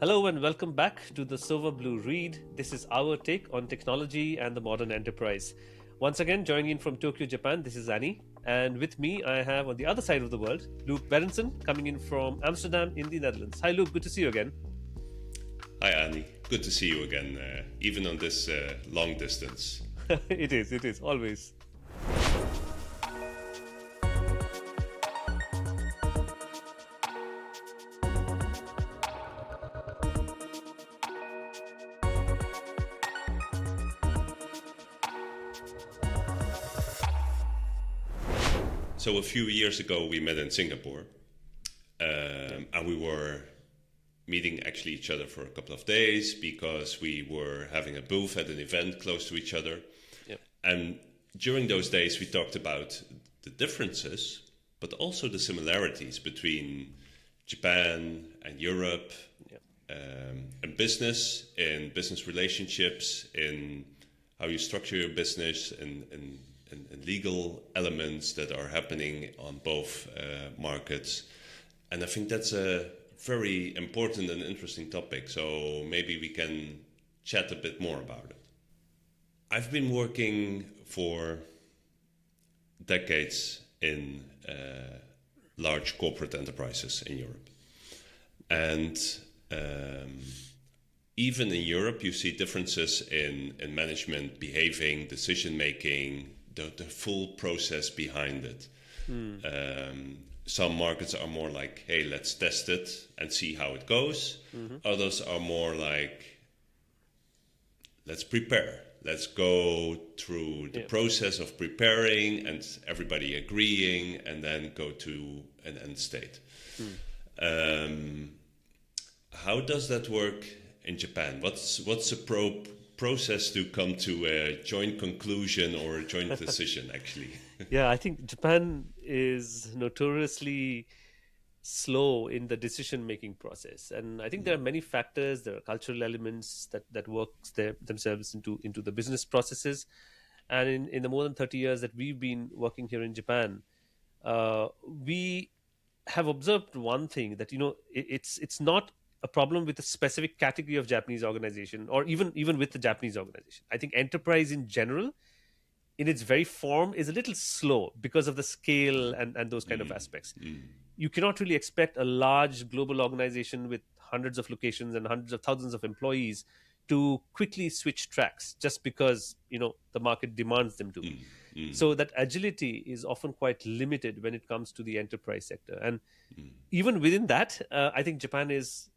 Hello and welcome back to the Sovablu Read. This is our take on technology and the modern enterprise. Once again, joining in from Tokyo, Japan, this is Annie. And with me, I have on the other side of the world, Luke Berenson, coming in from Amsterdam in the Netherlands. Hi, Luke. Good to see you again. Hi, Annie. Good to see you again, even on this long distance. It is, always. So a few years ago, we met in Singapore, and we were meeting actually each other for a couple of days because we were having a booth at an event close to each other. Yep. And during those days, we talked about the differences, but also the similarities between Japan and Europe, Yep. in business relationships, in how you structure your business, and legal elements that are happening on both markets. And I think that's a very important and interesting topic. So maybe we can chat a bit more about it. I've been working for decades in large corporate enterprises in Europe. And even in Europe, you see differences in management behaving, decision making, the full process behind it. Some markets are more like, hey, let's test it and see how it goes. Others are more like, let's prepare. Let's go through the process of preparing and everybody agreeing and then go to an end state. How does that work in Japan? What's the process to come to a joint conclusion or a joint decision, actually? Yeah, I think Japan is notoriously slow in the decision-making process, and I think there are many factors. There are cultural elements that works themselves into the business processes, and in the more than 30 years that we've been working here in Japan, we have observed one thing that it's not a problem with a specific category of Japanese organization, or even with the Japanese organization. I think enterprise in general, in its very form, is a little slow because of the scale and those kind of aspects. You cannot really expect a large global organization with hundreds of locations and hundreds of thousands of employees to quickly switch tracks just because the market demands them to. So that agility is often quite limited when it comes to the enterprise sector. And even within that, I think Japan is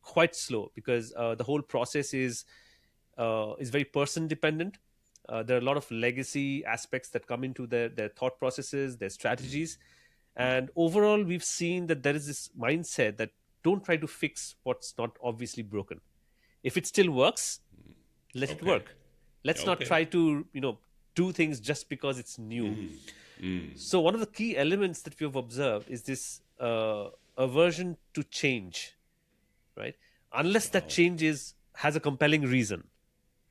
quite slow because the whole process is very person dependent. There are a lot of legacy aspects that come into their thought processes, their strategies. And overall, we've seen that there is this mindset that don't try to fix what's not obviously broken. If it still works, let it work. Let's not try to, do things just because it's new. So one of the key elements that we have observed is this aversion to change, right? Unless that change has a compelling reason,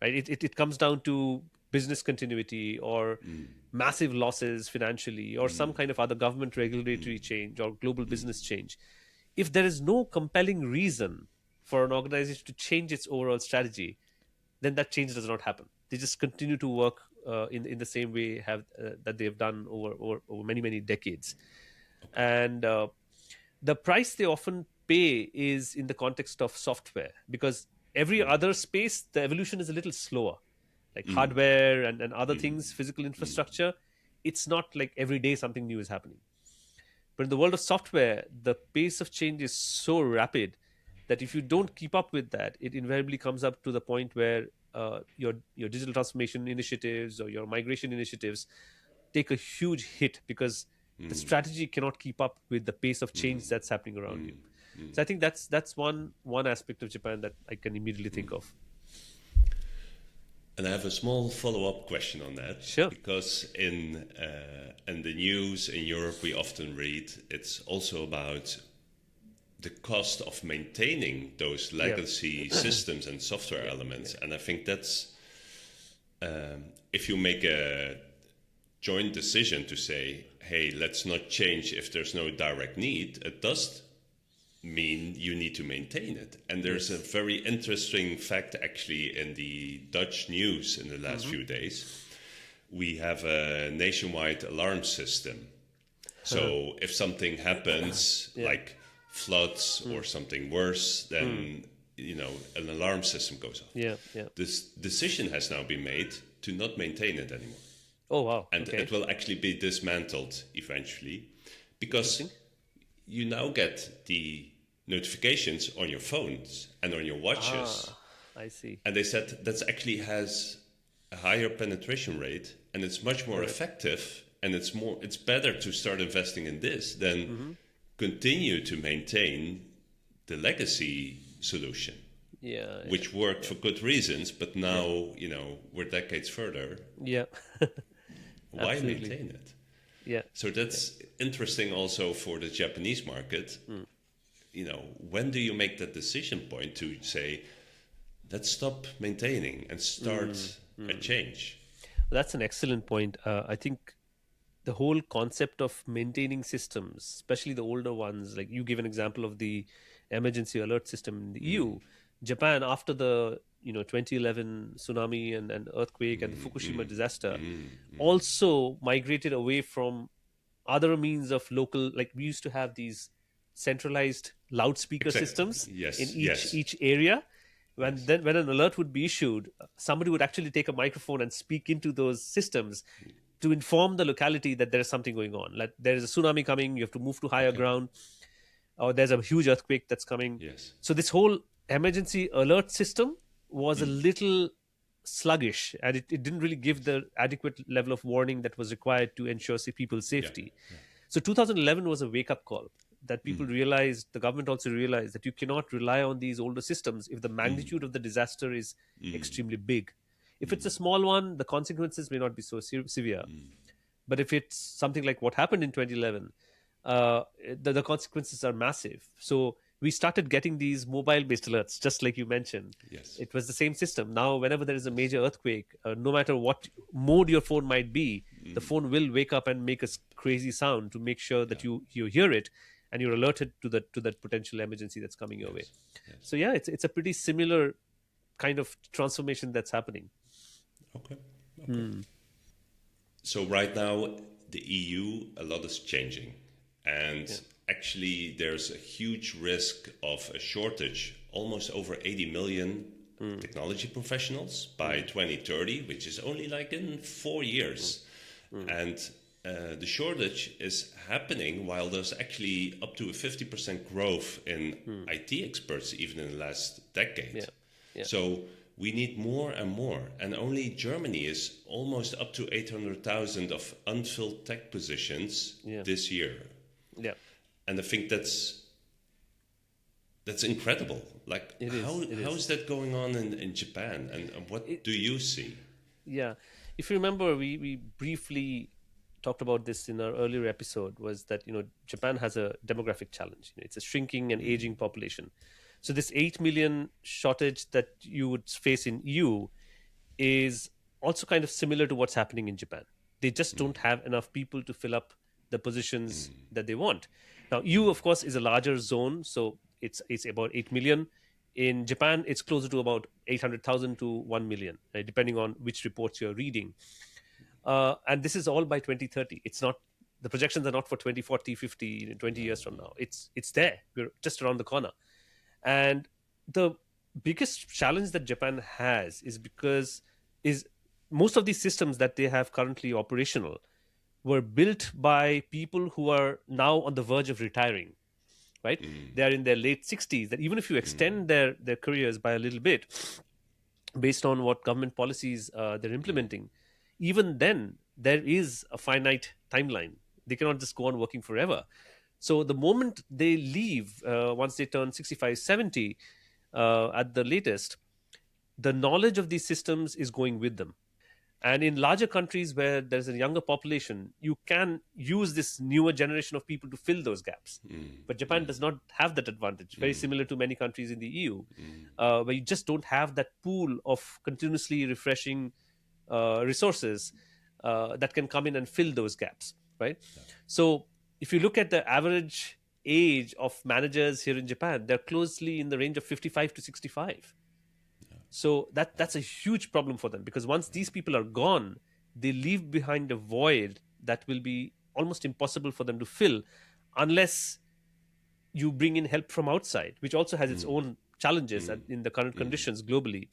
right? It comes down to business continuity or massive losses financially or some kind of other government regulatory change or global business change. If there is no compelling reason for an organization to change its overall strategy, then that change does not happen. They just continue to work in the same way that they have done over many decades. And the price they often pay is in the context of software, because every other space, the evolution is a little slower, like hardware and other things, physical infrastructure. It's not like every day something new is happening. But in the world of software, the pace of change is so rapid that if you don't keep up with that, it invariably comes up to the point where your digital transformation initiatives or your migration initiatives take a huge hit because the strategy cannot keep up with the pace of change that's happening around you. So I think that's one aspect of Japan that I can immediately think of. And I have a small follow-up question on that. Sure. Because in the news in Europe, we often read it's also about the cost of maintaining those legacy systems and software elements. And I think that's, if you make a joint decision to say, hey, let's not change if there's no direct need, it does mean you need to maintain it. And there's a very interesting fact actually in the Dutch news in the last few days. We have a nationwide alarm system. So if something happens, like floods or something worse, then an alarm system goes off. This decision has now been made to not maintain it anymore. Oh, wow. And it will actually be dismantled eventually, because you now get the notifications on your phones and on your watches. I see. And they said that actually has a higher penetration rate, and it's much more effective, and it's better to start investing in this than continue to maintain the legacy solution. Which worked for good reasons, but now we're decades further. Why maintain it? So that's interesting also for the Japanese market. When do you make that decision point to say, let's stop maintaining and start a change? That's an excellent point. I think the whole concept of maintaining systems, especially the older ones, like you give an example of the emergency alert system in the EU. Japan, after the 2011 tsunami and earthquake and the Fukushima disaster, also migrated away from other means of local, like we used to have these centralized loudspeaker systems in each area. When an alert would be issued, somebody would actually take a microphone and speak into those systems to inform the locality that there is something going on. Like there is a tsunami coming, you have to move to higher ground, or there's a huge earthquake that's coming. So this whole emergency alert system was a little sluggish, and it didn't really give the adequate level of warning that was required to ensure people's safety. So 2011 was a wake-up call that people realized, the government also realized, that you cannot rely on these older systems if the magnitude of the disaster is extremely big. If it's a small one, the consequences may not be so severe. But if it's something like what happened in 2011, the consequences are massive. So we started getting these mobile-based alerts, just like you mentioned. It was the same system. Now, whenever there is a major earthquake, no matter what mode your phone might be, the phone will wake up and make a crazy sound to make sure that you hear it, and you're alerted to that potential emergency that's coming your way. So it's a pretty similar kind of transformation that's happening. Okay. So right now, the EU, a lot is changing. And actually, there's a huge risk of a shortage, almost over 80 million technology professionals by 2030, which is only like in 4 years. And the shortage is happening while there's actually up to a 50% growth in IT experts, even in the last decade. So we need more and more. And only Germany is almost up to 800,000 of unfilled tech positions this year. And I think that's incredible. Like, how is that going on in Japan? And what do you see? If you remember, we briefly talked about this in our earlier episode, was that Japan has a demographic challenge. It's a shrinking and aging population. So this 8 million shortage that you would face in EU is also kind of similar to what's happening in Japan. They just don't have enough people to fill up the positions that they want. Now, EU, of course, is a larger zone, so it's about 8 million. In Japan, it's closer to about 800,000 to 1 million, right, depending on which reports you're reading. And this is all by 2030. It's not, the projections are not for 2040, 50, 20 years from now. It's there. We're just around the corner. And the biggest challenge that Japan has is because most of these systems that they have currently operational were built by people who are now on the verge of retiring, right? They are in their late 60s. That even if you extend their careers by a little bit, based on what government policies they're implementing, even then there is a finite timeline. They cannot just go on working forever. So the moment they leave, once they turn 65, 70 at the latest, the knowledge of these systems is going with them. And in larger countries where there's a younger population, you can use this newer generation of people to fill those gaps. But Japan does not have that advantage, very similar to many countries in the EU, where you just don't have that pool of continuously refreshing resources that can come in and fill those gaps, right? So if you look at the average age of managers here in Japan, they're closely in the range of 55 to 65. So that's a huge problem for them, because once these people are gone, they leave behind a void that will be almost impossible for them to fill, unless you bring in help from outside, which also has its own challenges in the current conditions globally.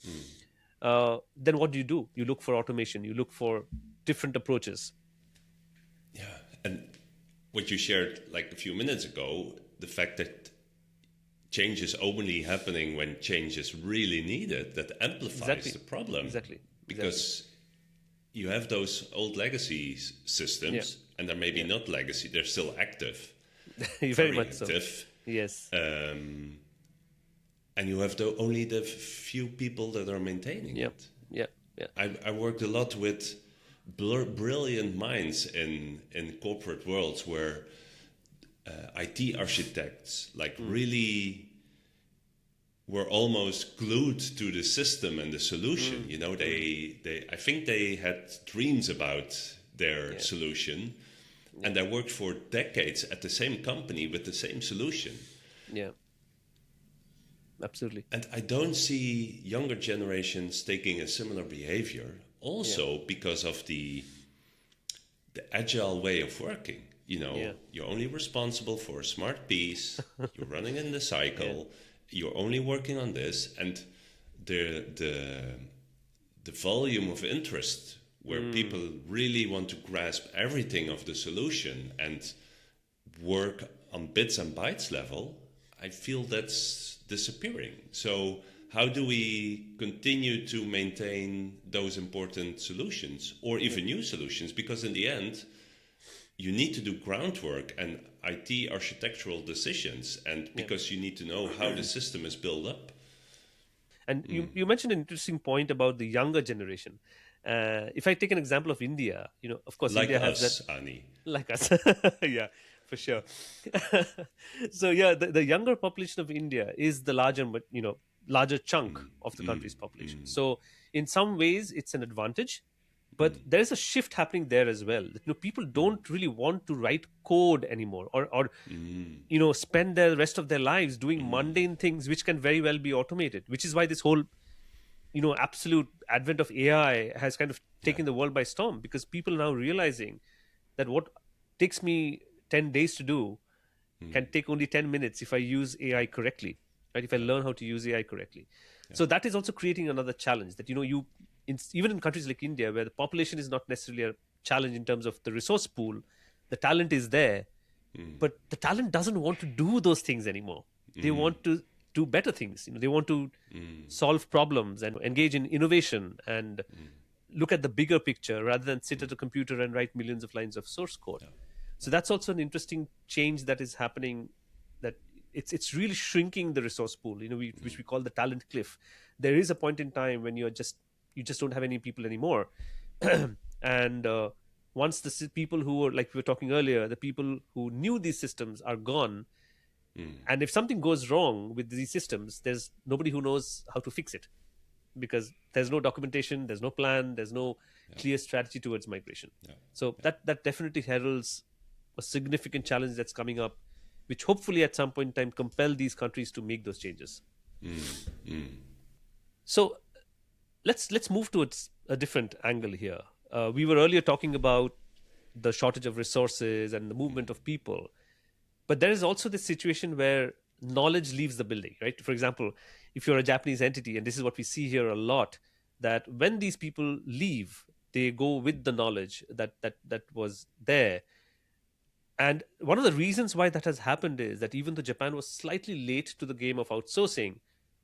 Then what do? You look for automation, you look for different approaches. Yeah. And what you shared like a few minutes ago, the fact that change is only happening when change is really needed, that amplifies the problem. Exactly. Because you have those old legacy systems, and they're maybe not legacy, they're still active. Very much active. So. Yes. And you have only the few people that are maintaining it. Yeah. I worked a lot with brilliant minds in corporate worlds where IT architects really were almost glued to the system and the solution. You know, I think they had dreams about their solution, and they worked for decades at the same company with the same solution. Yeah. Absolutely. And I don't see younger generations taking a similar behavior, also because of the agile way of working. You know, you're only responsible for a smart piece, you're running in the cycle, you're only working on this, and the volume of interest where people really want to grasp everything of the solution and work on bits and bytes level, I feel that's disappearing. So how do we continue to maintain those important solutions, or even new solutions? Because in the end, you need to do groundwork and IT architectural decisions, and because you need to know how the system is built up. And you mentioned an interesting point about the younger generation. If I take an example of India, you know, of course, Like India us, has that. Ani. Like us. Yeah, for sure. So the younger population of India is the larger chunk of the country's population. So in some ways, it's an advantage. But there is a shift happening there as well. You know, people don't really want to write code anymore, or you know, spend the rest of their lives doing mundane things which can very well be automated. Which is why this whole, you know, absolute advent of AI has kind of taken the world by storm, because people are now realizing that what takes me 10 days to do can take only 10 minutes if I use AI correctly, right? If I learn how to use AI correctly. So that is also creating another challenge that, you know, even in countries like India, where the population is not necessarily a challenge in terms of the resource pool, the talent is there, but the talent doesn't want to do those things anymore. They want to do better things. You know, they want to solve problems and engage in innovation and look at the bigger picture rather than sit at a computer and write millions of lines of source code. So that's also an interesting change that is happening, that it's really shrinking the resource pool, you know, which we call the talent cliff. There is a point in time when you just don't have any people anymore. And once the people who were, like we were talking earlier, the people who knew these systems are gone, and if something goes wrong with these systems, there's nobody who knows how to fix it, because there's no documentation, there's no plan, there's no clear strategy towards migration. So that definitely heralds a significant challenge that's coming up, which hopefully at some point in time compel these countries to make those changes. So let's move towards a different angle here. We were earlier talking about the shortage of resources and the movement of people, but there is also this situation where knowledge leaves the building, right? For example, if you're a Japanese entity, and this is what we see here a lot, that when these people leave, they go with the knowledge that was there. And one of the reasons why that has happened is that even though Japan was slightly late to the game of outsourcing,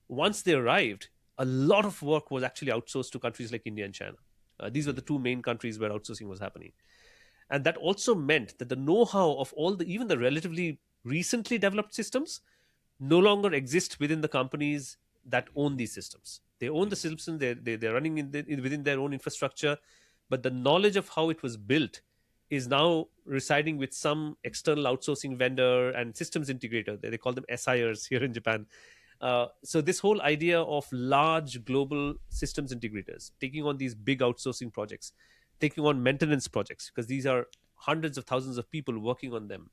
once they arrived, a lot of work was actually outsourced to countries like India and China. These were the two main countries where outsourcing was happening. And that also meant that the know-how of even the relatively recently developed systems no longer exist within the companies that own these systems. They own the systems, they're running within their own infrastructure, but the knowledge of how it was built is now residing with some external outsourcing vendor and systems integrator. They call them SIers here in Japan. So this whole idea of large global systems integrators taking on these big outsourcing projects, taking on maintenance projects, because these are hundreds of thousands of people working on them.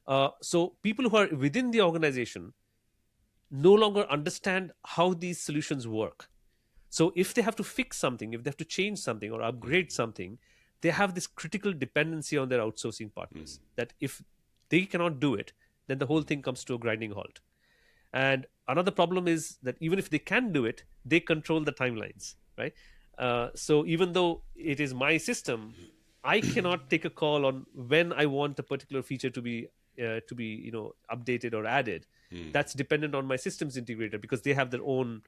So people who are within the organization no longer understand how these solutions work. So if they have to fix something, if they have to change something or upgrade something, they have this critical dependency on their outsourcing partners. That if they cannot do it, then the whole thing comes to a grinding halt. And another problem is that even if they can do it, they control the timelines, right? So even though it is my system, I cannot take a call on when I want a particular feature to be updated or added. That's dependent on my systems integrator because they have their own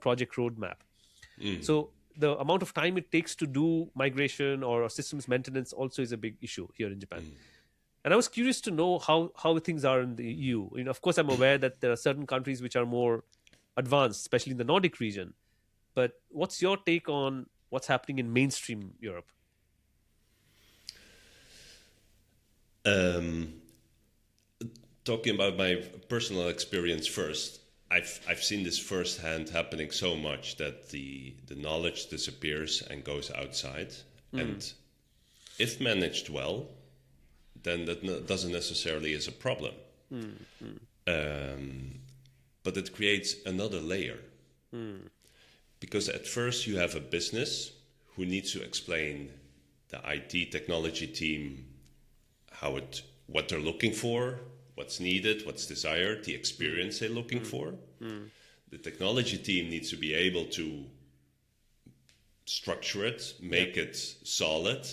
project roadmap. So the amount of time it takes to do migration or systems maintenance also is a big issue here in Japan. And I was curious to know how things are in the EU. Of course, I'm aware that there are certain countries which are more advanced, especially in the Nordic region. But what's your take on what's happening in mainstream Europe? Um, Talking about my personal experience first, I've seen this firsthand happening so much that the knowledge disappears and goes outside. And if managed well, then that doesn't necessarily is a problem. But it creates another layer. Because at first you have a business who needs to explain the IT technology team what they're looking for, what's needed, what's desired, the experience they're looking for. The technology team needs to be able to structure it, make it solid,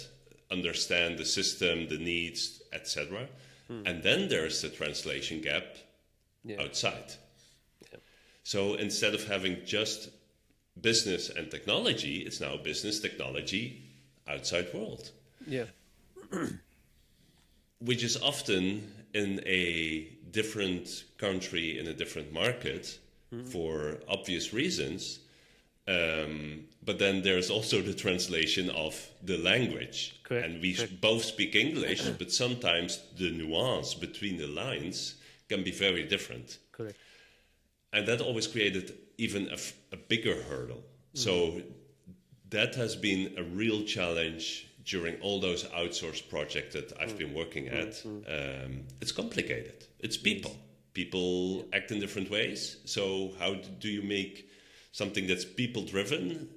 understand the system, the needs, etc. And then there's the translation gap outside. So instead of having just business and technology, it's now business, technology, outside world. Yeah. Which is often in a different country, in a different market, for obvious reasons. But then there's also the translation of the language. Correct. And we both speak English, but sometimes the nuance between the lines can be very different. Correct. And that always created even a bigger hurdle. So that has been a real challenge during all those outsourced projects that I've been working at. It's complicated. It's people. People act in different ways. So how do you make something that's people-driven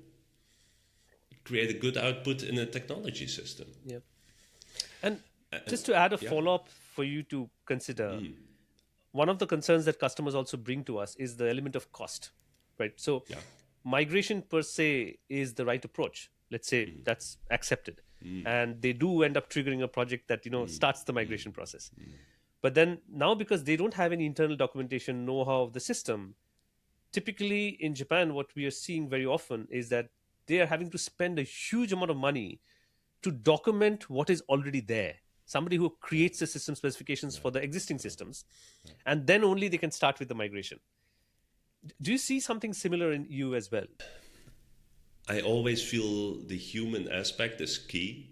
create a good output in a technology system? Yeah. And just to add a follow-up for you to consider, one of the concerns that customers also bring to us is the element of cost, right? So migration per se is the right approach. Let's say that's accepted. And they do end up triggering a project that, starts the migration process. But then now, because they don't have any internal documentation, know-how of the system, typically in Japan, what we are seeing very often is that they are having to spend a huge amount of money to document what is already there. Somebody who creates the system specifications for the existing systems, and then only they can start with the migration. Do you see something similar in EU as well? I always feel the human aspect is key.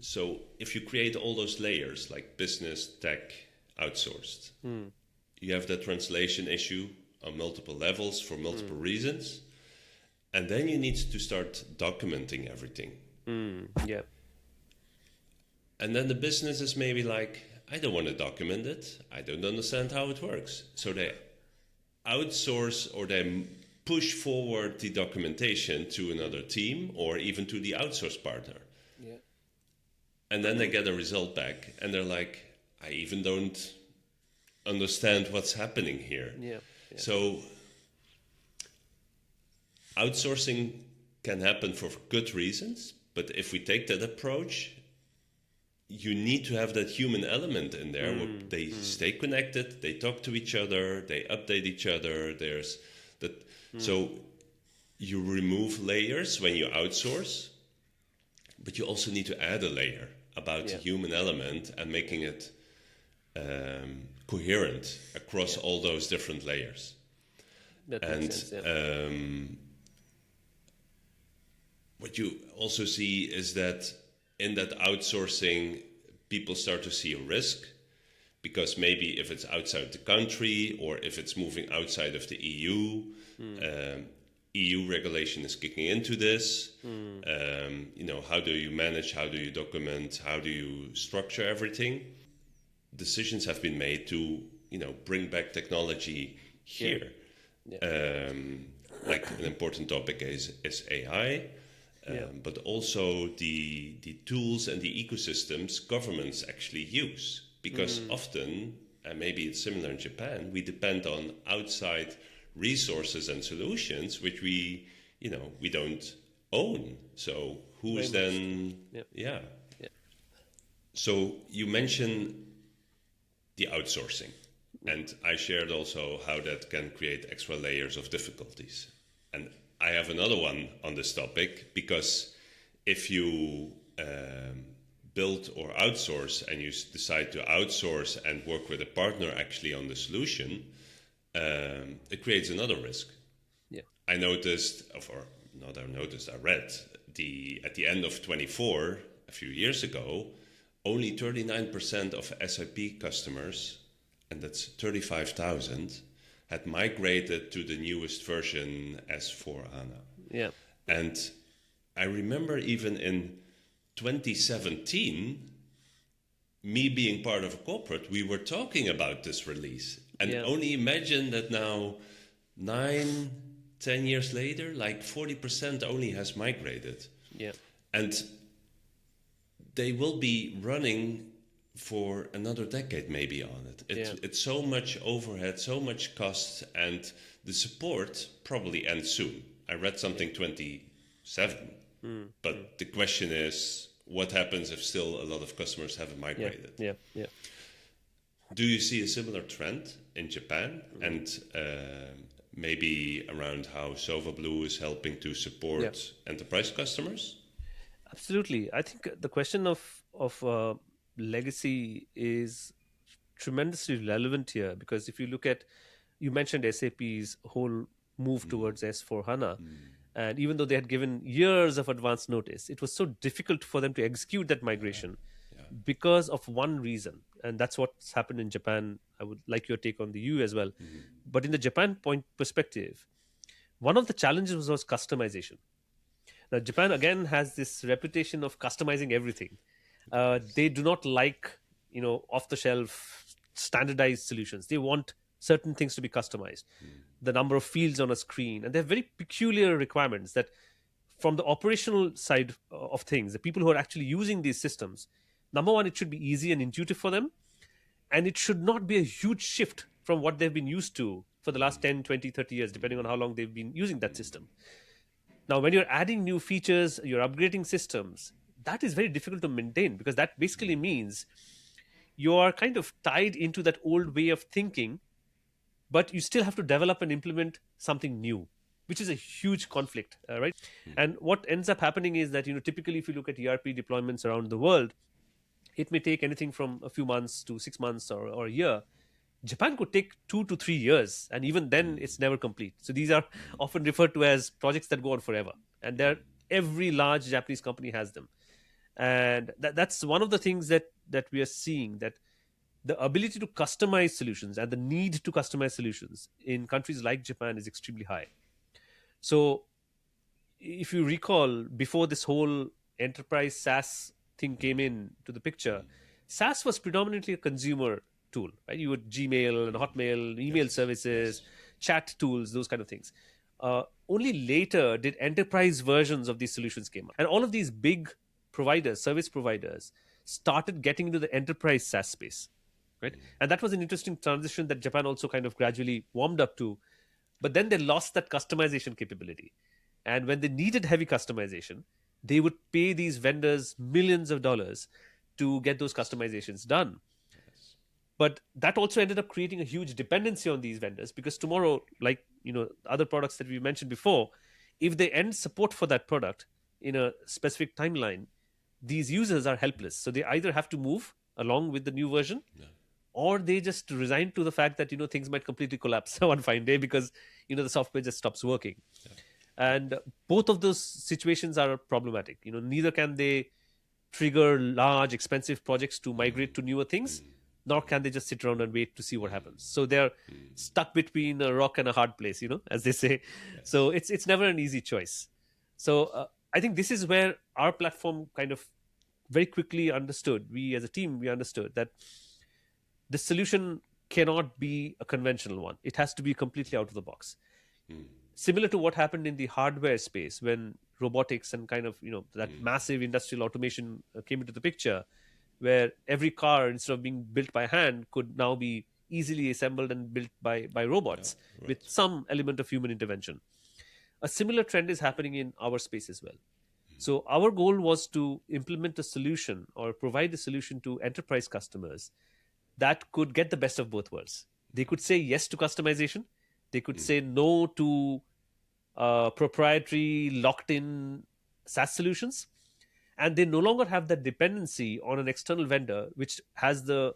So if you create all those layers like business, tech, outsourced, you have that translation issue on multiple levels for multiple reasons. And then you need to start documenting everything. Yeah. And then the business is maybe like, I don't want to document it. I don't understand how it works. So they outsource or they push forward the documentation to another team or even to the outsource partner. Yeah. And then they get a result back and they're like, I even don't understand what's happening here. Yeah. So outsourcing can happen for good reasons, but if we take that approach, you need to have that human element in there where they stay connected, they talk to each other, they update each other. There's that. So you remove layers when you outsource, but you also need to add a layer about the human element and making it coherent across all those different layers. That makes sense, what you also see is that in that outsourcing, people start to see a risk because maybe if it's outside the country or if it's moving outside of the EU, EU regulation is kicking into this. How do you manage? How do you document? How do you structure everything? decisions have been made to, bring back technology Yeah. here. Yeah. Like an important topic is AI, Yeah. but also the tools and the ecosystems governments actually use. Because often, and maybe it's similar in Japan, we depend on outside resources and solutions which we don't own. So Very who's much. then? Yeah. Yeah. Yeah. So you mentioned the outsourcing, and I shared also how that can create extra layers of difficulties. And I have another one on this topic, because if you build or outsource and you decide to outsource and work with a partner actually on the solution, it creates another risk. Yeah. I noticed, or not I noticed, I read at the end of 24, a few years ago, only 39% of SAP customers, and that's 35,000, had migrated to the newest version S/4HANA. Yeah. And I remember even in 2017, me being part of a corporate, we were talking about this release. And Yeah. only imagine that now, 9, 10 years later, like 40% only has migrated. Yeah. And they will be running for another decade maybe on it. It's so much overhead, so much cost, and the support probably ends soon. I read something 27, but the question is, what happens if still a lot of customers haven't Yeah. migrated? Yeah. Yeah. Do you see a similar trend in Japan? And maybe around how Sovablu is helping to support enterprise customers? Absolutely. I think the question of legacy is tremendously relevant here, because if you look at, you mentioned SAP's whole move towards S4 HANA, and even though they had given years of advance notice, it was so difficult for them to execute that migration because of one reason, and that's what's happened in Japan. I would like your take on the EU as well, but in the Japan point perspective, one of the challenges was customization. Now, Japan again has this reputation of customizing everything. They do not like, off the shelf standardized solutions. They want certain things to be customized, the number of fields on a screen, and they have very peculiar requirements that, from the operational side of things, the people who are actually using these systems, number one, it should be easy and intuitive for them, and it should not be a huge shift from what they've been used to for the last 10, 20, 30 years, depending on how long they've been using that system. Now, when you're adding new features, you're upgrading systems, that is very difficult to maintain, because that basically means you are kind of tied into that old way of thinking, but you still have to develop and implement something new, which is a huge conflict, right? And what ends up happening is that, typically if you look at ERP deployments around the world, it may take anything from a few months to 6 months or a year. Japan could take 2 to 3 years, and even then, it's never complete. So these are often referred to as projects that go on forever, and every large Japanese company has them. And that's one of the things that we are seeing, that the ability to customize solutions and the need to customize solutions in countries like Japan is extremely high. So if you recall, before this whole enterprise SaaS thing came in to the picture, SaaS was predominantly a consumer tool, right? You had Gmail and Hotmail, email services, chat tools, those kind of things. Only later did enterprise versions of these solutions came up, and all of these big providers, service providers, started getting into the enterprise SaaS space, right? And that was an interesting transition that Japan also kind of gradually warmed up to. But then they lost that customization capability, and when they needed heavy customization, they would pay these vendors millions of dollars to get those customizations done. But that also ended up creating a huge dependency on these vendors, because tomorrow, like other products that we mentioned before, if they end support for that product in a specific timeline, these users are helpless. So they either have to move along with the new version, or they just resign to the fact that things might completely collapse one fine day, because the software just stops working. And both of those situations are problematic. Neither can they trigger large expensive projects to migrate to newer things, nor can they just sit around and wait to see what happens. So they're stuck between a rock and a hard place, as they say. So it's never an easy choice. So I think this is where our platform kind of very quickly understood, we as a team, we understood that the solution cannot be a conventional one. It has to be completely out of the box. Similar to what happened in the hardware space when robotics and kind of that massive industrial automation came into the picture, where every car, instead of being built by hand, could now be easily assembled and built by robots with Right. some element of human intervention. A similar trend is happening in our space as well. So our goal was to implement a solution or provide a solution to enterprise customers that could get the best of both worlds. They could say yes to customization. They could say no to proprietary, locked in SaaS solutions. And they no longer have that dependency on an external vendor, which has the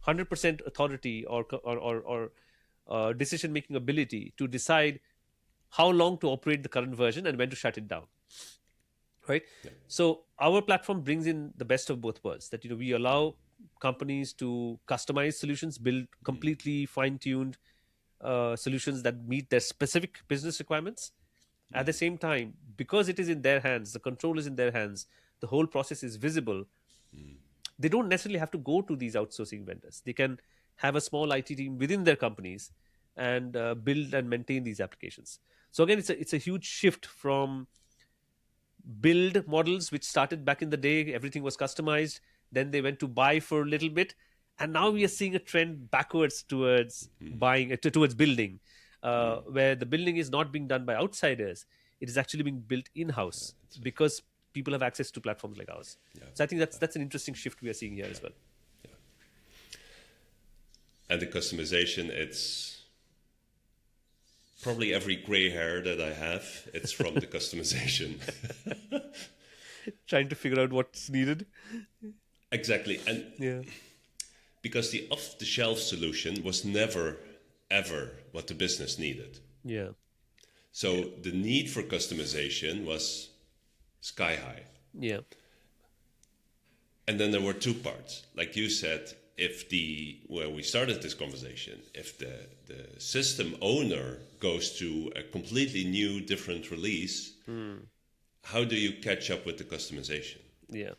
100% authority or decision making ability to decide how long to operate the current version and when to shut it down. Right. Yeah. So our platform brings in the best of both worlds, that we allow companies to customize solutions, build completely fine-tuned solutions that meet their specific business requirements. At the same time, because it is in their hands, the control is in their hands, the whole process is visible, they don't necessarily have to go to these outsourcing vendors. They can have a small IT team within their companies and build and maintain these applications. So again, it's a huge shift from build models, which started back in the day. Everything was customized. Then they went to buy for a little bit, and now we are seeing a trend backwards towards buying, towards building, where the building is not being done by outsiders. It is actually being built in house because people have access to platforms like ours. Yeah. So I think that's an interesting shift we are seeing here as well. Yeah. And the customization, it's probably every gray hair that I have, it's from the customization. Trying to figure out what's needed. Exactly. And Yeah. because the off-the-shelf solution was never, ever what the business needed. Yeah. So the need for customization was sky high. Yeah. And then there were two parts. Like you said, where we started this conversation, if the system owner goes to a completely new, different release, how do you catch up with the customization? Yeah.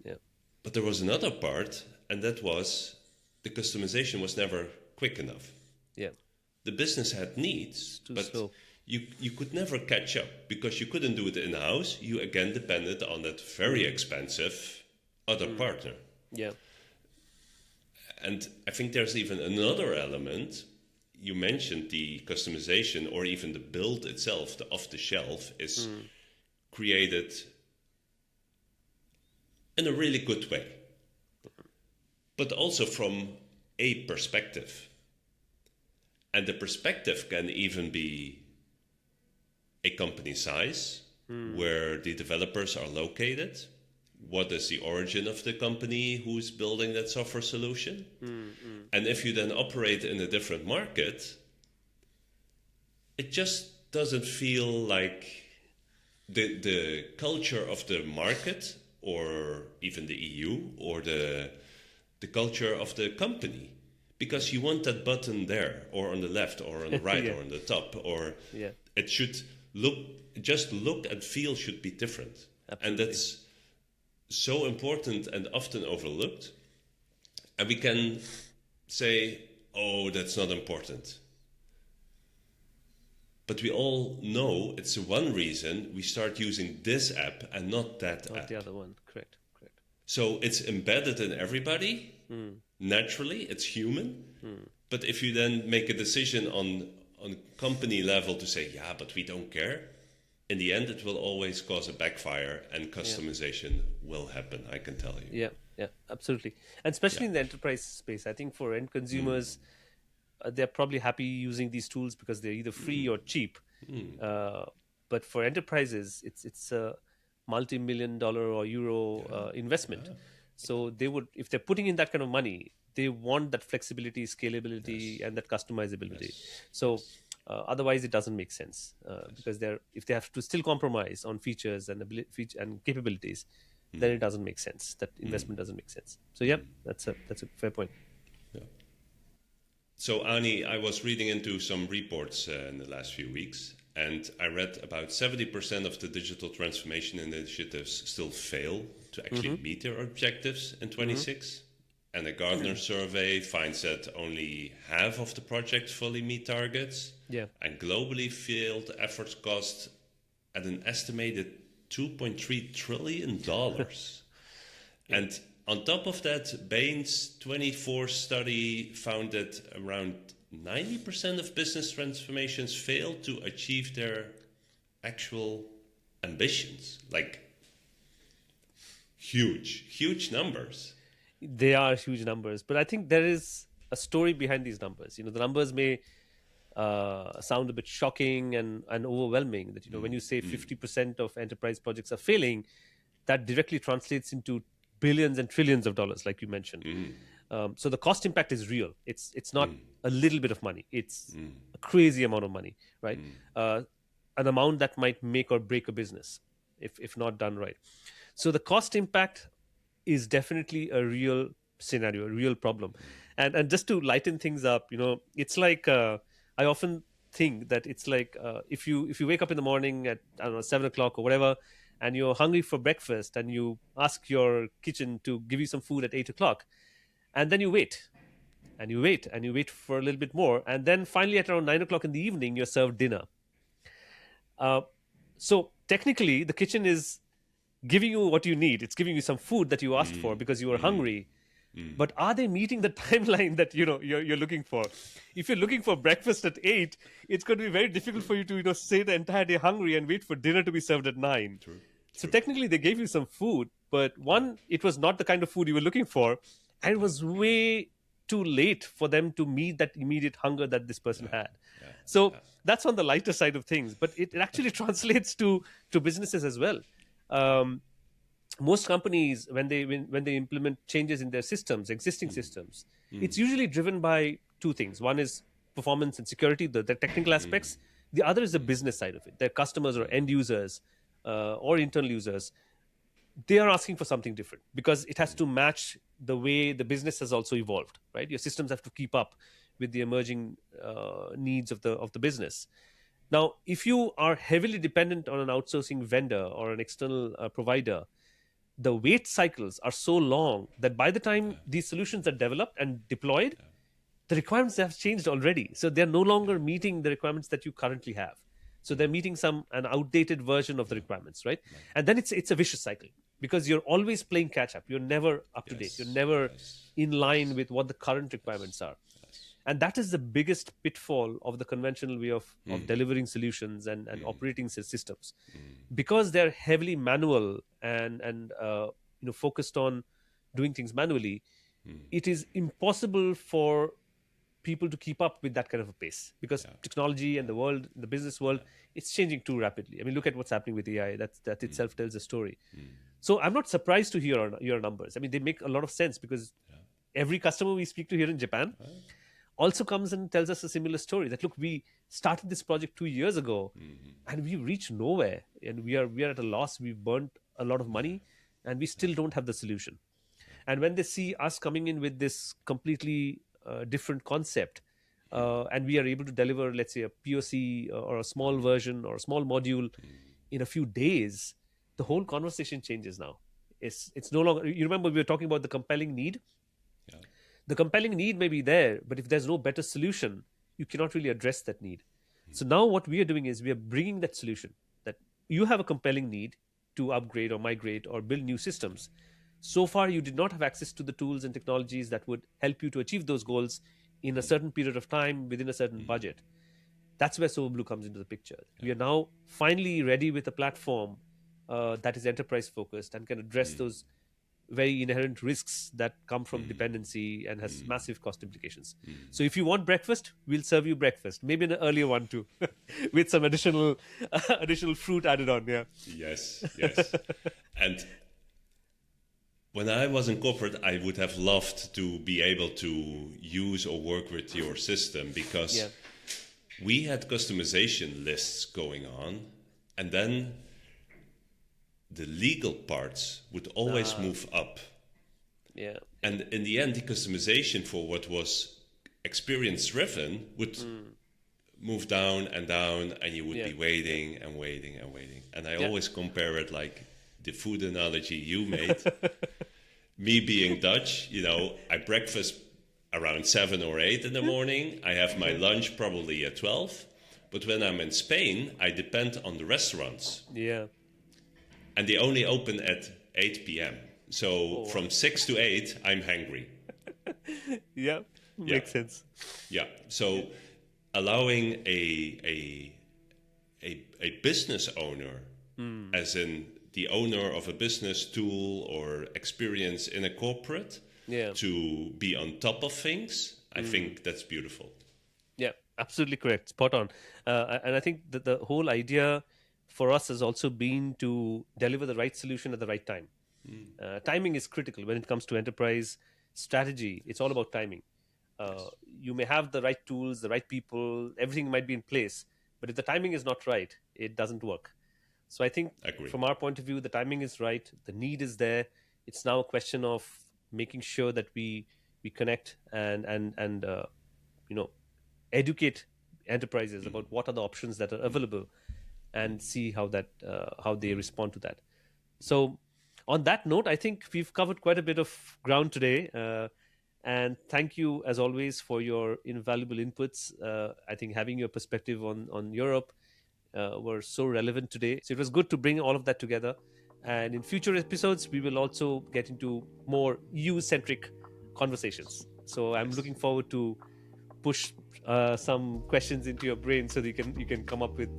Yeah. But there was another part, and that was the customization was never quick enough. Yeah. The business had needs, Too but slow. you could never catch up because you couldn't do it in-house. You again depended on that very expensive other partner. Yeah. And I think there's even another element. You mentioned the customization or even the build itself, the off-the-shelf, is created in a really good way, but also from a perspective. And the perspective can even be a company size, where the developers are located. What is the origin of the company who's building that software solution? And if you then operate in a different market, it just doesn't feel like the culture of the market or even the EU or the culture of the company. Because you want that button there or on the left or on the right Yeah. or on the top, or Yeah. it should look and feel should be different. Absolutely. And that's so important and often overlooked. And we can say, oh, that's not important. But we all know it's one reason we start using this app and not that Not app. the other one. Correct. So it's embedded in everybody. Naturally, it's human. But if you then make a decision on company level to say, yeah, but we don't care, in the end, it will always cause a backfire and customization will happen, I can tell you. Yeah. Yeah. Absolutely. And especially in the enterprise space, I think for end consumers, they're probably happy using these tools because they're either free or cheap. But for enterprises, it's a multi-million-dollar or euro investment. So they would, if they're putting in that kind of money, they want that flexibility, scalability, and that customizability. So otherwise, it doesn't make sense because if they have to still compromise on features and and capabilities, then it doesn't make sense. That investment doesn't make sense. So yeah, that's a fair point. Yeah. So Ani, I was reading into some reports in the last few weeks, and I read about 70% of the digital transformation initiatives still fail to actually meet their objectives in 26. And a Gartner survey finds that only half of the projects fully meet targets. Yeah. And globally, failed efforts cost at an estimated $2.3 trillion. And on top of that, Bain's 24 study found that around 90% of business transformations fail to achieve their actual ambitions. Like, huge numbers. They are huge numbers, but I think there is a story behind these numbers. The numbers may sound a bit shocking and overwhelming. That when you say 50% of enterprise projects are failing, that directly translates into billions and trillions of dollars, like you mentioned. So the cost impact is real. It's not a little bit of money. It's a crazy amount of money, right? An amount that might make or break a business if not done right. So the cost impact is definitely a real scenario, a real problem. And just to lighten things up, it's like I often think that it's like if you wake up in the morning at 7 o'clock or whatever, and you're hungry for breakfast, and you ask your kitchen to give you some food at 8 o'clock, and then you wait, and you wait, and you wait for a little bit more, and then finally at around 9 o'clock in the evening, you're served dinner. So technically, the kitchen is giving you what you need. It's giving you some food that you asked for because you were hungry. But are they meeting the timeline that you're looking for? If you're looking for breakfast at 8, it's going to be very difficult for you to stay the entire day hungry and wait for dinner to be served at 9. True. So technically, they gave you some food, but one, it was not the kind of food you were looking for, and it was way too late for them to meet that immediate hunger that this person had. So that's on the lighter side of things, but it actually translates to businesses as well. Most companies, when they implement changes in their systems, existing systems, it's usually driven by two things. One is performance and security, the technical aspects. The other is the business side of it. Their customers or end users or internal users, they are asking for something different because it has to match the way the business has also evolved, right? Your systems have to keep up with the emerging needs of the business. Now, if you are heavily dependent on an outsourcing vendor or an external provider, the wait cycles are so long that by the time these solutions are developed and deployed, the requirements have changed already. So they're no longer meeting the requirements that you currently have. So they're meeting an outdated version of the requirements, right? And then it's a vicious cycle because you're always playing catch up. You're never up to date. You're never in line with what the current requirements are. And that is the biggest pitfall of the conventional way of delivering solutions and operating systems. Because they're heavily manual and focused on doing things manually, it is impossible for people to keep up with that kind of a pace because technology and the business world, it's changing too rapidly. I mean, look at what's happening with AI. That itself tells a story. So I'm not surprised to hear your numbers. I mean, they make a lot of sense because every customer we speak to here in Japan also comes and tells us a similar story that, look, we started this project 2 years ago and we reached nowhere and we are at a loss. We've burnt a lot of money and we still don't have the solution. And when they see us coming in with this completely different concept and we are able to deliver, let's say, a POC or a small version or a small module in a few days, the whole conversation changes now. It's no longer, you remember we were talking about the compelling need? The compelling need may be there, but if there's no better solution, you cannot really address that need. So now what we are doing is we are bringing that solution, that you have a compelling need to upgrade or migrate or build new systems. So far, you did not have access to the tools and technologies that would help you to achieve those goals in a certain period of time within a certain budget. That's where Sovablu comes into the picture. We are now finally ready with a platform that is enterprise focused and can address those very inherent risks that come from dependency and has massive cost implications. So if you want breakfast, we'll serve you breakfast, maybe an earlier one too, with some additional fruit added on. Yes. And when I was in corporate, I would have loved to be able to use or work with your system because we had customization lists going on, and then the legal parts would always move up. And in the end, the customization for what was experience-driven would move down, and you would be waiting and waiting and waiting. And I always compare it like the food analogy you made. me being Dutch, I breakfast around 7 or 8 in the morning. I have my lunch probably at 12. But when I'm in Spain, I depend on the restaurants. Yeah. And they only open at 8 p.m. So from 6 to 8, I'm hungry. Yeah, makes sense. Yeah. So allowing a business owner, as in the owner of a business tool or experience in a corporate, to be on top of things, I think that's beautiful. Yeah, absolutely correct. Spot on. And I think that the whole idea for us has also been to deliver the right solution at the right time. Timing is critical when it comes to enterprise strategy. It's all about timing. You may have the right tools, the right people, everything might be in place, but if the timing is not right, it doesn't work. So I think from our point of view, the timing is right, the need is there. It's now a question of making sure that we connect and educate enterprises about what are the options that are available, and see how they respond to that. So on that note, I think we've covered quite a bit of ground today. And thank you, as always, for your invaluable inputs. I think having your perspective on Europe were so relevant today. So it was good to bring all of that together. And in future episodes, we will also get into more EU-centric conversations. So I'm looking forward to push some questions into your brain so that you can come up with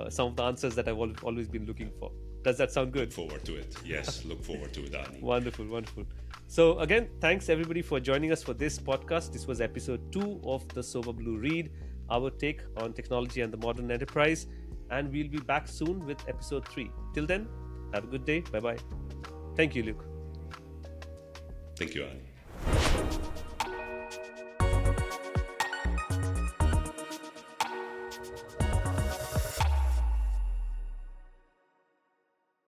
some of the answers that I've always been looking for. Does that sound good? Look forward to it. Yes, look forward to it, Ani. Wonderful, wonderful. So again, thanks everybody for joining us for this podcast. This was episode 2 of the Sovablu Read, our take on technology and the modern enterprise. And we'll be back soon with episode 3. Till then, have a good day. Bye-bye. Thank you, Luke. Thank you, Ani.